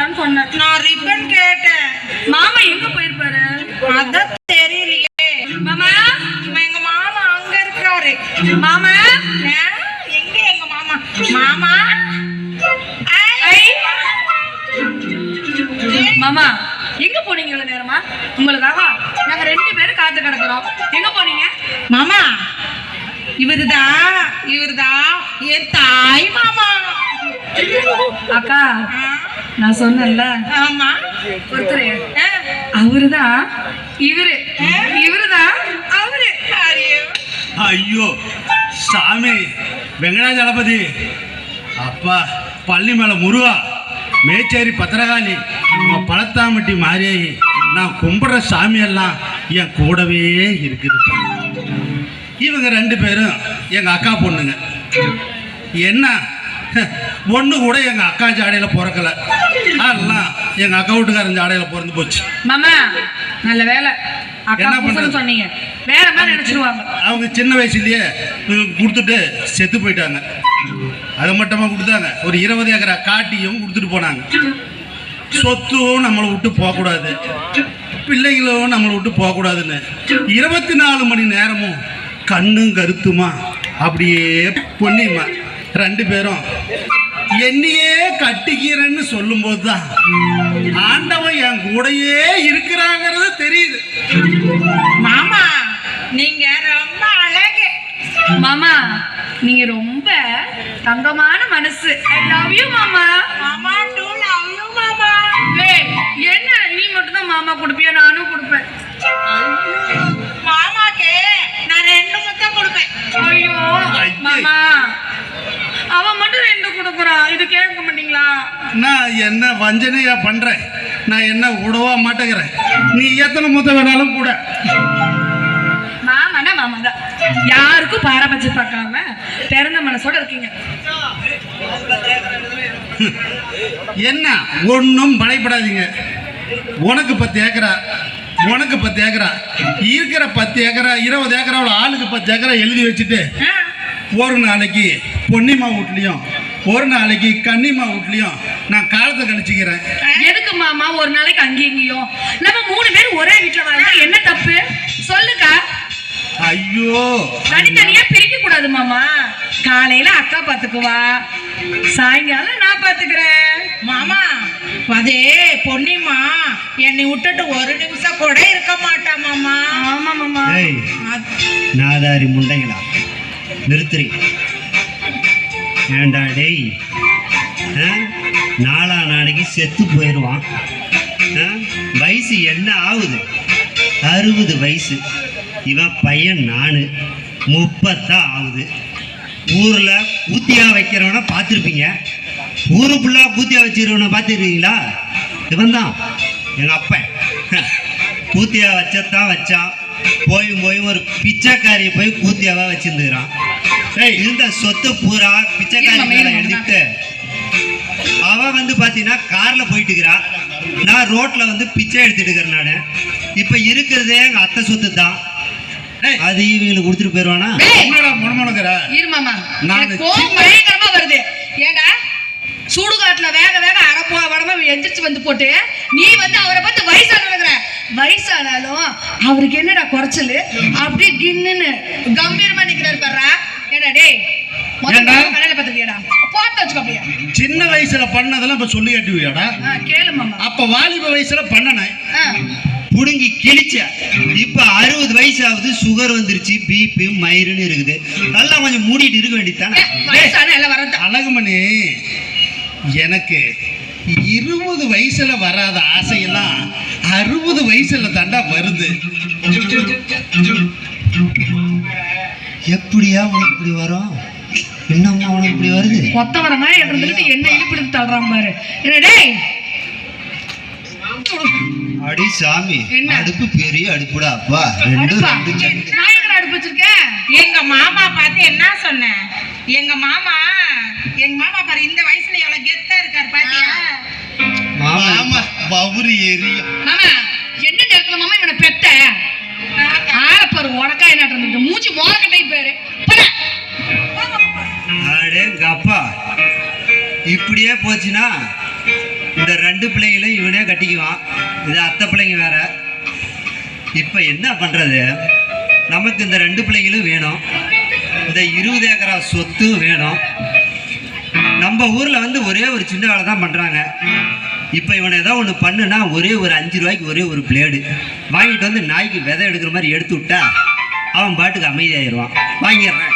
போயிருப்பாரான்னு சொன்னேன். நான் ரிப்பன் கேட்டேன். மாமா எங்க போயிருப்பாரு? அதான் தெரியலையே. மாமா எங்க மாமா அங்க இருக்காரு. மாமா எங்க எங்க மாமா? மாமா மாமா எங்க போனீங்க இவ்வளவு நேரமா? உங்களுக்காக நாங்க 2 பேரும் காத்து கிடக்குறோம். எங்க போனீங்க? மாமா இவருதான் என் தாய் மாமா. அக்கா நான் சொன்னேன்ல. ஆமா ஒருத்தர் அவருதான் இவருதான் அவரு. ஐயோ சாமி வெங்கடாஜலபதி அப்பா பள்ளிமலை முருகா மேச்சேரி பத்திரகாளி பழத்தாம்பட்டி மாரியாயி நான் கும்பிட்ற சாமியெல்லாம் என் கூடவே இருக்குது. இவங்க 2 பேரும் எங்கள் அக்கா பொண்ணுங்க. என்ன ஒன்று கூட எங்கள் அக்கா ஜாடையில் பிறக்கலை, அதெல்லாம் எங்கள் அக்கா வீட்டுக்காரன் ஜாடையில் பிறந்து போச்சு. மாமா நல்ல வேலை அக்கா புருஷன் சொன்னீங்க, வேற மாதிரி நினைச்சிருவாங்க. அவங்க சின்ன வயசுலயே கொடுத்துட்டு செத்து போயிட்டாங்க. அதை மட்டுமா கொடுத்தாங்க, ஒரு 20 ஏக்கரா காட்டியும் கொடுத்துட்டு போனாங்க. சொத்தும் நம்மளை விட்டு போகக்கூடாது, பிள்ளைங்களும் நம்மளை விட்டு போகக்கூடாதுன்னு 24 மணி நேரமும் கண்ணும் கருத்துமா அப்படியே பொண்ணிம்மா 2 பேரும் என்னையே கட்டிக்கிறேன்னு சொல்லும் போதுதான் ஆண்டவன் என் கூடையே இருக்கிறாங்கிறது தெரியுது. மாமா நீங்க ரொம்ப அழகு. மாமா நீங்க ரொம்ப தங்கமான மனசு. ஐ லவ் யூ மாமா. மாமா டு லவ் யூ மாமா. என்ன நீ மட்டும் தான் மாமா கொடுப்பியா? நானும் கொடுப்பேன். மாமாக்கு நான் 2 முத்தம் கொடுப்பேன். ஐயோ மாமா அவன் மட்டும் 2 கொடுக்குறான், இது கேட்க மாட்டீங்களா? நான் என்ன வஞ்சனையா பண்றேன்? நான் என்ன விடவா மாட்டேங்கிறேன்? நீ எத்தனை முத்த வேணாலும் கூட. மாமானா மாமா தான், யாருக்கும் பாரபட்சம் பார்க்காம பிறந்த மனசோட இருக்கீங்க. என்ன ஒன்றும் பயப்படாதீங்க. உனக்கு 10 ஏக்கரா, உனக்கு 10 ஏக்கரா, இருக்கிற 10 ஏக்கரா 20 ஏக்கராவில் ஆளுக்கு 10 ஏக்கரா எழுதி வச்சுட்டு ஒரு நாளைக்கு பொன்னிமா வீட்லையும் ஒரு நாளைக்கு கன்னிமா வீட்லையும் நான் காலத்தை கழிச்சுக்கிறேன். எதுக்கு மாமா ஒரு நாளைக்கு அங்கேயும் இங்கேயும்? நம்ம 3 பேர் ஒரே வீட்டில் வாழ்ந்தா என்ன தப்பு சொல்லுக்கா? ஐயோ தனித்தனியா பிரிக்க கூடாது மாமா. காலையில அக்கா பாத்துக்குவா, சாயங்காலம் நான் பாத்துக்கிறேன். மாமா அதே பொன்னிமா என்னை விட்டுட்டு ஒரு நிமிஷம் கூட இருக்க மாட்டா மாமா. ஆமா மாமா. நாதாரி முண்டைங்களா நிறுத்துறி ஏண்டா டேய், நாளைக்கு செத்து போயிடுவான். வயசு என்ன ஆகுது? 60 வயசு. இவன் பையன் நான் 30 ஆகுது. ஊரில் ஊத்தியா வைக்கிறவனை பார்த்துருப்பீங்க, ஊரு ஃபுல்லாக பூத்தியா வச்சுருவனை பார்த்துருக்கீங்களா? இவன் தான் எங்கள் அப்பன். கூத்தியா வச்சத்தான் வச்சான், போய் ஒரு பிச்சைக்காரியை போய் கூத்தியாவா வச்சிருந்துக்கிறான். இருந்த சொத்து பூரா பிச்சைக்காரி மேலே எழுதிட்டு அவன் வந்து பார்த்தீங்கன்னா காரில் போயிட்டு இருக்கிறான், நான் ரோட்டில் வந்து பிச்சை எடுத்துட்டு இருக்கிறேன். நான் இப்போ இருக்கிறதே எங்கள் அத்தை சொத்து தான், அது இவங்களுக்கு கொடுத்துட்டு போயிடுவானா? வருது ஏங்க சுடுகாட்டுல வேக அரப்போ வடமா எந்திரிச்சு வந்து போட்டு நீ வந்து அவரை பார்த்து வயசான வயசானாலும் அவருக்கு என்னடா குறைச்சல்? அப்படியே கின்னு கம்பீரமா நிக்கிறாரு பாரு. ஏடா டேய் கடையில பார்த்துக்கியாடா போட்டு வச்சுக்கோ. அப்படியே சின்ன வயசுல பண்ணதெல்லாம் இப்ப சொல்லி காட்டுவியாடா? கேளு மாமா. அப்ப வாலிப வயசுல பண்ணனே புடுங்கி கிழிச்ச. இப்ப 60 வயசு ஆகுது, சுகர் வந்துருச்சு, பிபி மயிறுன்னு இருக்குது. நல்லா கொஞ்சம் மூடிட்டு இருக்க வேண்டியதானே? அழகுமணி, எனக்கு 20 வயசுல வராத ஆசையெல்லாம் 60 வயசுல தாண்டா வருது. எப்படியா உனக்கு இப்படி வரும்? என்னம்மா உனக்கு இப்படி வருது? கொத்த வர மாதிரி இருந்துட்டு என்ன இழுப்பிடுத்து தள்ளுறான் பாரு. என்னடே அடி சாமி, அடுப்பு பெரிய அடுப்புடா. அப்பா அடுப்பு வச்சிருக்கேன். எங்க மாமா பார்த்து என்ன சொன்னேன்? எங்க மாமா பாரு இந்த வயசுல எவ்வளவு கெத்தா இருக்காரு பாத்தியா? மாமா பவுரி எரியும். மாமா என்ன நேரத்துல மாமா இவனை பெத்த ஆளப்பாரு உனக்கா என்ன இருந்துட்டு மூச்சு மோரக்கட்டை பேரு. அடே அப்பா, இப்படியே போச்சுன்னா இந்த 2 பிள்ளைங்களும் இவனே கட்டிக்குவான். இது அத்தை பிள்ளைங்க வேற. இப்போ என்ன பண்ணுறது? நமக்கு இந்த 2 பிள்ளைங்களும் வேணும், இந்த 20 ஏக்கரா சொத்தும் வேணும். நம்ம ஊரில் வந்து ஒரே ஒரு சின்ன வேலை தான் பண்ணுறாங்க. இப்போ இவனை ஏதோ ஒன்று பண்ணுனா ஒரே ஒரு 5 ரூபாய்க்கு ஒரே ஒரு பிளேடு வாங்கிட்டு வந்து நாய்க்கு விதை எடுக்கிற மாதிரி எடுத்து விட்டா அவன் பாட்டுக்கு அமைதியாகிடுவான். வாங்கிடுறேன்.